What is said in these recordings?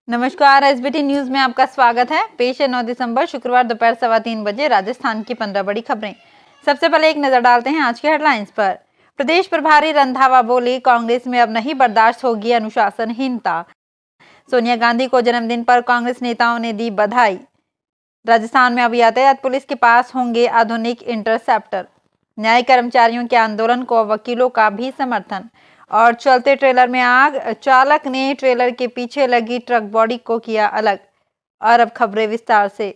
नमस्कार, SBT news में आपका स्वागत है। पेश है 9 दिसंबर शुक्रवार दोपहर 3:15 बजे राजस्थान की 15 बड़ी खबरें। सबसे पहले एक नजर डालते हैं आज के हेडलाइंस पर। प्रदेश प्रभारी रंधावा बोली, कांग्रेस में अब नहीं बर्दाश्त होगी अनुशासनहीनता। सोनिया गांधी को जन्मदिन पर कांग्रेस नेताओं ने दी बधाई। राजस्थान में अब यातायात पुलिस के पास होंगे आधुनिक इंटरसेप्टर। न्याय कर्मचारियों के आंदोलन को वकीलों का भी समर्थन। और चलते ट्रेलर में आग, चालक ने ट्रेलर के पीछे लगी ट्रक बॉडी को किया अलग। और अब खबरें विस्तार से।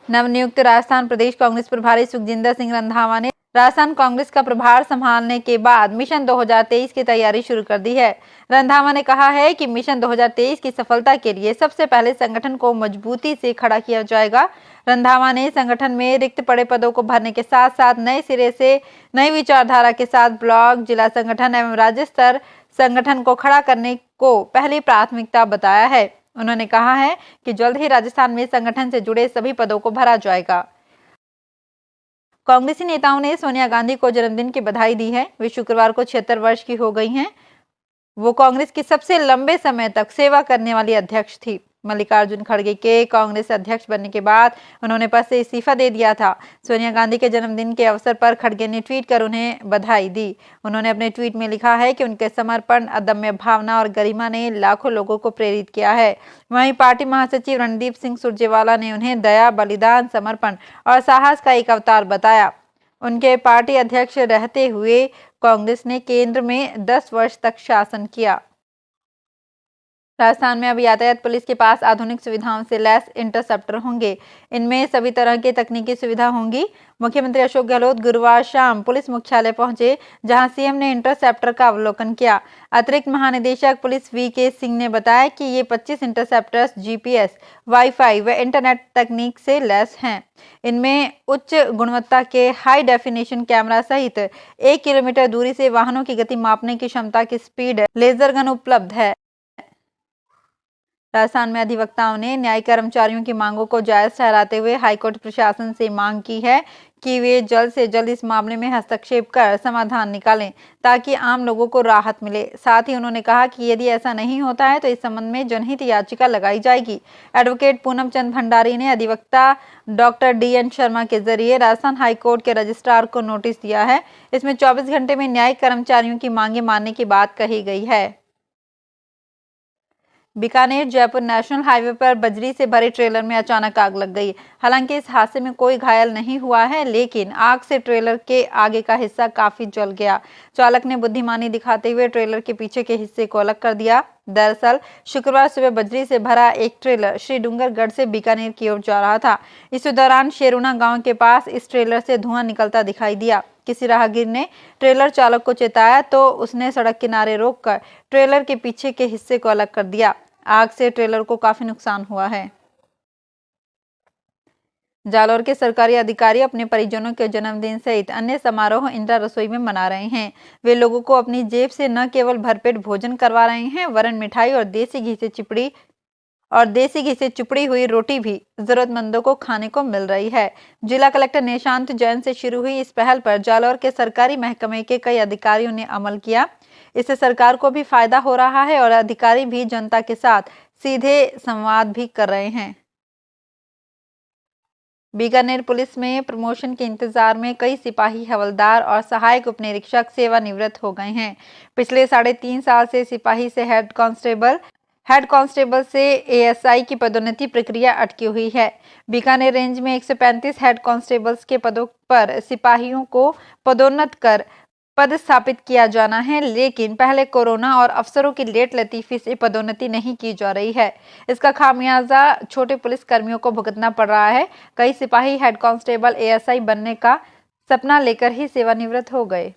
नवनियुक्त राजस्थान प्रदेश कांग्रेस प्रभारी सुखजिंदर सिंह रंधावा ने राजस्थान कांग्रेस का प्रभार संभालने के बाद मिशन 2023 की तैयारी शुरू कर दी है। रंधावा ने कहा है कि मिशन 2023 की सफलता के लिए सबसे पहले संगठन को मजबूती से खड़ा किया जाएगा। रंधावा ने संगठन में रिक्त पड़े पदों को भरने के साथ साथ नए सिरे से नई विचारधारा के साथ ब्लॉक, जिला संगठन एवं राज्य स्तर संगठन को खड़ा करने को पहली प्राथमिकता बताया है। उन्होंने कहा है कि जल्द ही राजस्थान में संगठन से जुड़े सभी पदों को भरा जाएगा। कांग्रेसी नेताओं ने सोनिया गांधी को जन्मदिन की बधाई दी है। वे शुक्रवार को 76 वर्ष की हो गई हैं। वो कांग्रेस की सबसे लंबे समय तक सेवा करने वाली अध्यक्ष थी। मल्लिकार्जुन खड़गे के कांग्रेस अध्यक्ष बनने के बाद उन्होंने पद से इस्तीफा दे दिया था। सोनिया गांधी के जन्मदिन के अवसर पर खड़गे ने ट्वीट कर उन्हें बधाई दी। उन्होंने अपने ट्वीट में लिखा है कि उनके समर्पण, अदम्य भावना और गरिमा ने लाखों लोगों को प्रेरित किया है। वहीं पार्टी महासचिव रणदीप सिंह सुरजेवाला ने उन्हें दया, बलिदान, समर्पण और साहस का एक अवतार बताया। उनके पार्टी अध्यक्ष रहते हुए कांग्रेस ने केंद्र में 10 वर्ष तक शासन किया। राजस्थान में अब यातायात पुलिस के पास आधुनिक सुविधाओं से लैस इंटरसेप्टर होंगे। इनमें सभी तरह की तकनीकी सुविधा होंगी। मुख्यमंत्री अशोक गहलोत गुरुवार शाम पुलिस मुख्यालय पहुंचे, जहां सीएम ने इंटरसेप्टर का अवलोकन किया। अतिरिक्त महानिदेशक पुलिस वी.के. सिंह ने बताया कि ये 25 इंटरसेप्टर्स जीपीएस, वाईफाई व इंटरनेट तकनीक से लैस हैं। इनमें उच्च गुणवत्ता के हाई डेफिनेशन कैमरा सहित 1 किलोमीटर दूरी से वाहनों की गति मापने की क्षमता की स्पीड लेजर गन उपलब्ध है। राजस्थान में अधिवक्ताओं ने न्याय कर्मचारियों की मांगों को जायज ठहराते हुए हाईकोर्ट प्रशासन से मांग की है कि वे जल्द से जल्द इस मामले में हस्तक्षेप कर समाधान निकालें, ताकि आम लोगों को राहत मिले। साथ ही उन्होंने कहा कि यदि ऐसा नहीं होता है तो इस संबंध में जनहित याचिका लगाई जाएगी। एडवोकेट पूनम चंद भंडारी ने अधिवक्ता डॉक्टर डी.एन. शर्मा के जरिए राजस्थान हाईकोर्ट के रजिस्ट्रार को नोटिस दिया है। इसमें 24 घंटे में न्यायिक कर्मचारियों की मांगे मानने की बात कही गई है। बीकानेर जयपुर नेशनल हाईवे पर बजरी से भरे ट्रेलर में अचानक आग लग गई। हालांकि इस हादसे में कोई घायल नहीं हुआ है, लेकिन आग से ट्रेलर के आगे का हिस्सा काफी जल गया। चालक ने बुद्धिमानी दिखाते हुए ट्रेलर के पीछे के हिस्से को अलग कर दिया। दरअसल शुक्रवार सुबह बजरी से भरा एक ट्रेलर श्री डूंगरगढ़ से बीकानेर की ओर जा रहा था। इस दौरान शेरुना गांव के पास इस ट्रेलर से धुआं निकलता दिखाई दिया। किसी राहगीर ने ट्रेलर चालक को चेताया तो उसने सड़क किनारे रोककर ट्रेलर के पीछे के हिस्से को अलग कर दिया। आग से ट्रेलर को काफी नुकसान हुआ है। जालौर के सरकारी अधिकारी अपने परिजनों के जन्मदिन सहित अन्य समारोह इंदिरा रसोई में मना रहे हैं। वे लोगों को अपनी जेब से न केवल भरपेट भोजन करवा रहे हैं, वरन मिठाई और देसी घी से चुपड़ी हुई रोटी भी जरूरतमंदों को खाने को मिल रही है। जिला कलेक्टर निशांत जैन से शुरू हुई इस पहल पर जालौर के सरकारी महकमे के कई अधिकारियों ने अमल किया। इससे सरकार को भी फायदा हो रहा है और अधिकारी भी जनता के साथ सीधे संवाद भी कर रहे हैं। बीकानेर पुलिस में प्रमोशन के इंतजार में कई सिपाही, हवलदार और सहायक उपनिरीक्षक सेवानिवृत्त हो गए हैं। पिछले 3.5 साल से सिपाही से हेड कांस्टेबल से एएसआई की पदोन्नति प्रक्रिया अटकी हुई है। बीकानेर रेंज में 135 हेड कांस्टेबल्स के पदों पर सिपाहियों को पदोन्नत कर पद स्थापित किया जाना है, लेकिन पहले कोरोना और अफसरों की लेट लतीफी से पदोन्नति नहीं की जा रही है। इसका खामियाजा छोटे पुलिस कर्मियों को भुगतना पड़ रहा है। कई सिपाही हेड कांस्टेबल एएसआई बनने का सपना लेकर ही सेवानिवृत्त हो गए।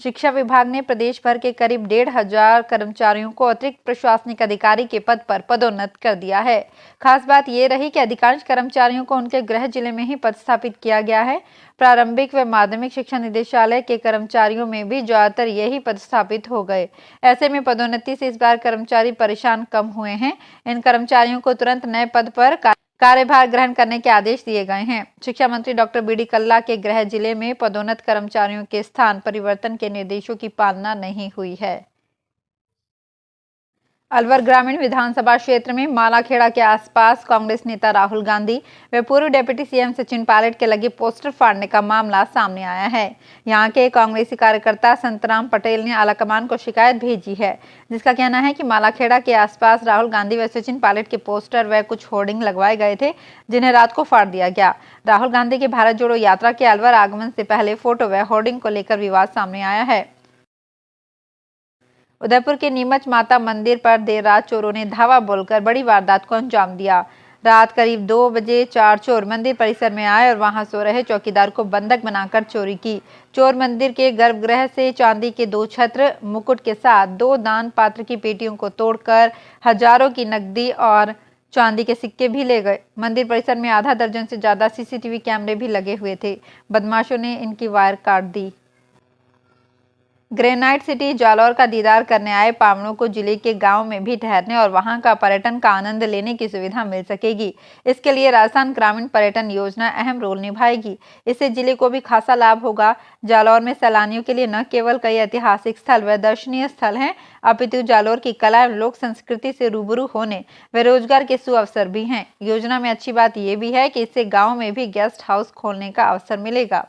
शिक्षा विभाग ने प्रदेश भर के करीब 1,500 कर्मचारियों को अतिरिक्त प्रशासनिक अधिकारी के पद पर पदोन्नत कर दिया है। खास बात यह रही कि अधिकांश कर्मचारियों को उनके गृह जिले में ही पदस्थापित किया गया है। प्रारंभिक व माध्यमिक शिक्षा निदेशालय के कर्मचारियों में भी ज्यादातर यही पदस्थापित हो गए। ऐसे में पदोन्नति से इस बार कर्मचारी परेशान कम हुए हैं। इन कर्मचारियों को तुरंत नए पद पर कार्यभार ग्रहण करने के आदेश दिए गए हैं। शिक्षा मंत्री डॉक्टर बी.डी. कल्ला के गृह जिले में पदोन्नत कर्मचारियों के स्थान परिवर्तन के निर्देशों की पालना नहीं हुई है। अलवर ग्रामीण विधानसभा क्षेत्र में मालाखेड़ा के आसपास कांग्रेस नेता राहुल गांधी व पूर्व डिप्टी सीएम सचिन पायलट के लगे पोस्टर फाड़ने का मामला सामने आया है। यहां के कांग्रेसी कार्यकर्ता संतराम पटेल ने आलाकमान को शिकायत भेजी है, जिसका कहना है कि मालाखेड़ा के आसपास राहुल गांधी व सचिन पायलट के पोस्टर व कुछ होर्डिंग लगवाए गए थे, जिन्हें रात को फाड़ दिया गया। राहुल गांधी के भारत जोड़ो यात्रा के अलवर आगमन से पहले फोटो व होर्डिंग को लेकर विवाद सामने आया है। उदयपुर के नीमच माता मंदिर पर देर रात चोरों ने धावा बोलकर बड़ी वारदात को अंजाम दिया। रात करीब 2 बजे 4 चोर मंदिर परिसर में आए और वहां सो रहे चौकीदार को बंधक बनाकर चोरी की। चोर मंदिर के गर्भगृह से चांदी के 2 छत्र मुकुट के साथ 2 दान पात्र की पेटियों को तोड़कर हजारों की नकदी और चांदी के सिक्के भी ले गए। मंदिर परिसर में आधा दर्जन से ज्यादा सीसीटीवी कैमरे भी लगे हुए थे। बदमाशों ने इनकी वायर काट दी। ग्रेनाइट सिटी जालौर का दीदार करने आए पावनों को जिले के गांव में भी ठहरने और वहां का पर्यटन का आनंद लेने की सुविधा मिल सकेगी। इसके लिए राजस्थान ग्रामीण पर्यटन योजना अहम रोल निभाएगी। इससे जिले को भी खासा लाभ होगा। जालौर में सैलानियों के लिए न केवल कई ऐतिहासिक स्थल व दर्शनीय स्थल हैं, अपितु जालौर की कला एवं लोक संस्कृति से रूबरू होने व रोजगार के सुअवसर भी हैं। योजना में अच्छी बात यह भी है कि इससे गाँव में भी गेस्ट हाउस खोलने का अवसर मिलेगा।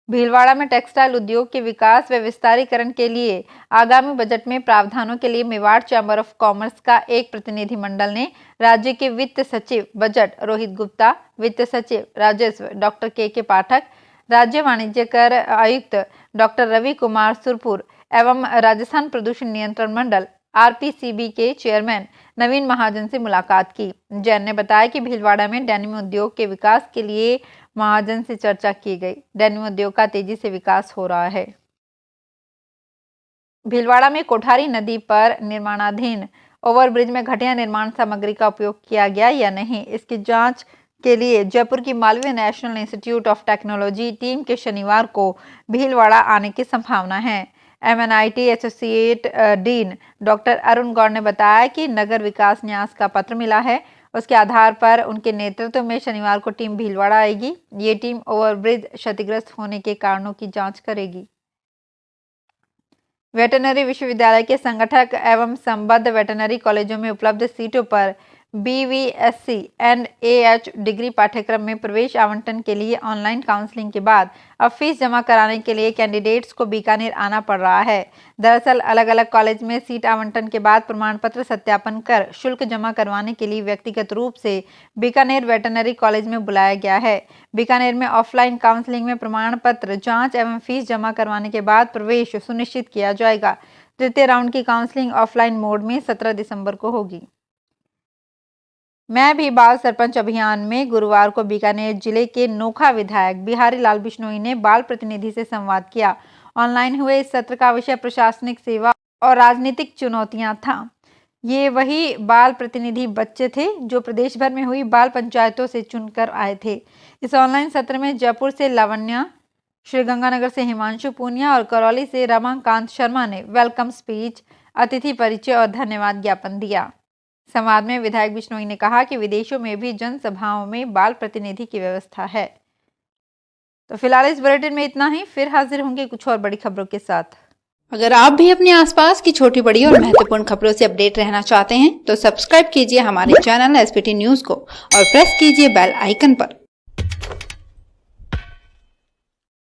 भीलवाड़ा में टेक्सटाइल उद्योग के विकास व विस्तारीकरण के लिए आगामी बजट में प्रावधानों के लिए मेवाड़ चैम्बर ऑफ कॉमर्स का एक प्रतिनिधिमंडल ने राज्य के वित्त सचिव बजट रोहित गुप्ता, वित्त सचिव राजस्व डॉक्टर के पाठक, राज्य वाणिज्य कर आयुक्त डॉक्टर रवि कुमार सुरपुर एवं राजस्थान प्रदूषण नियंत्रण मंडल RPCB के चेयरमैन नवीन महाजन से मुलाकात की। जैन ने बताया कि भीलवाड़ा में डेनिम उद्योग के विकास के लिए महाजन से चर्चा की गई। डेनिम उद्योग का तेजी से विकास हो रहा है। भीलवाड़ा में कोठारी नदी पर निर्माणाधीन ओवरब्रिज में घटिया निर्माण सामग्री का उपयोग किया गया या नहीं, इसकी जांच के लिए जयपुर की Malaviya National Institute of Technology team के शनिवार को भीलवाड़ा आने की संभावना है। MNIT associate dean doctor Arun Gaur ने बताया कि नगर विकास न्यास का पत्र मिला है। उसके आधार पर उनके नेतृत्व में शनिवार को टीम भीलवाड़ा आएगी। ये टीम ओवरब्रिज क्षतिग्रस्त होने के कारणों की जांच करेगी। वेटरनरी विश्वविद्यालय के संगठक एवं संबद्ध वेटरनरी कॉलेजों में उपलब्ध सीटों पर BVSC एंड AH डिग्री पाठ्यक्रम में प्रवेश आवंटन के लिए ऑनलाइन काउंसलिंग के बाद अब फीस जमा कराने के लिए कैंडिडेट्स को बीकानेर आना पड़ रहा है। दरअसल अलग अलग कॉलेज में सीट आवंटन के बाद प्रमाण पत्र सत्यापन कर शुल्क जमा करवाने के लिए व्यक्तिगत रूप से बीकानेर वेटरनरी कॉलेज में बुलाया गया है। बीकानेर में ऑफलाइन काउंसलिंग में प्रमाण पत्र जाँच एवं फीस जमा करवाने के बाद प्रवेश सुनिश्चित किया जाएगा। तृतीय राउंड की काउंसलिंग ऑफलाइन मोड में 17 दिसंबर को होगी। मैं भी बाल सरपंच अभियान में गुरुवार को बीकानेर जिले के नोखा विधायक बिहारी लाल बिश्नोई ने बाल प्रतिनिधि से संवाद किया। ऑनलाइन हुए इस सत्र का विषय प्रशासनिक सेवा और राजनीतिक चुनौतियां था। ये वही बाल प्रतिनिधि बच्चे थे जो प्रदेश भर में हुई बाल पंचायतों से चुनकर आए थे। इस ऑनलाइन सत्र में जयपुर से लावण्या, श्रीगंगानगर से हिमांशु पूनिया और करौली से रमाकांत शर्मा ने वेलकम स्पीच, अतिथि परिचय और धन्यवाद ज्ञापन दिया। संवाद में विधायक बिश्नोई ने कहा कि विदेशों में भी जनसभाओं में बाल प्रतिनिधि की व्यवस्था है। तो फिलहाल इस बुलेटिन में इतना ही, फिर हाजिर होंगे कुछ और बड़ी खबरों के साथ। अगर आप भी अपने आसपास की छोटी बड़ी और महत्वपूर्ण खबरों से अपडेट रहना चाहते हैं तो सब्सक्राइब कीजिए हमारे चैनल SPT न्यूज को और प्रेस कीजिए बेल आइकन पर।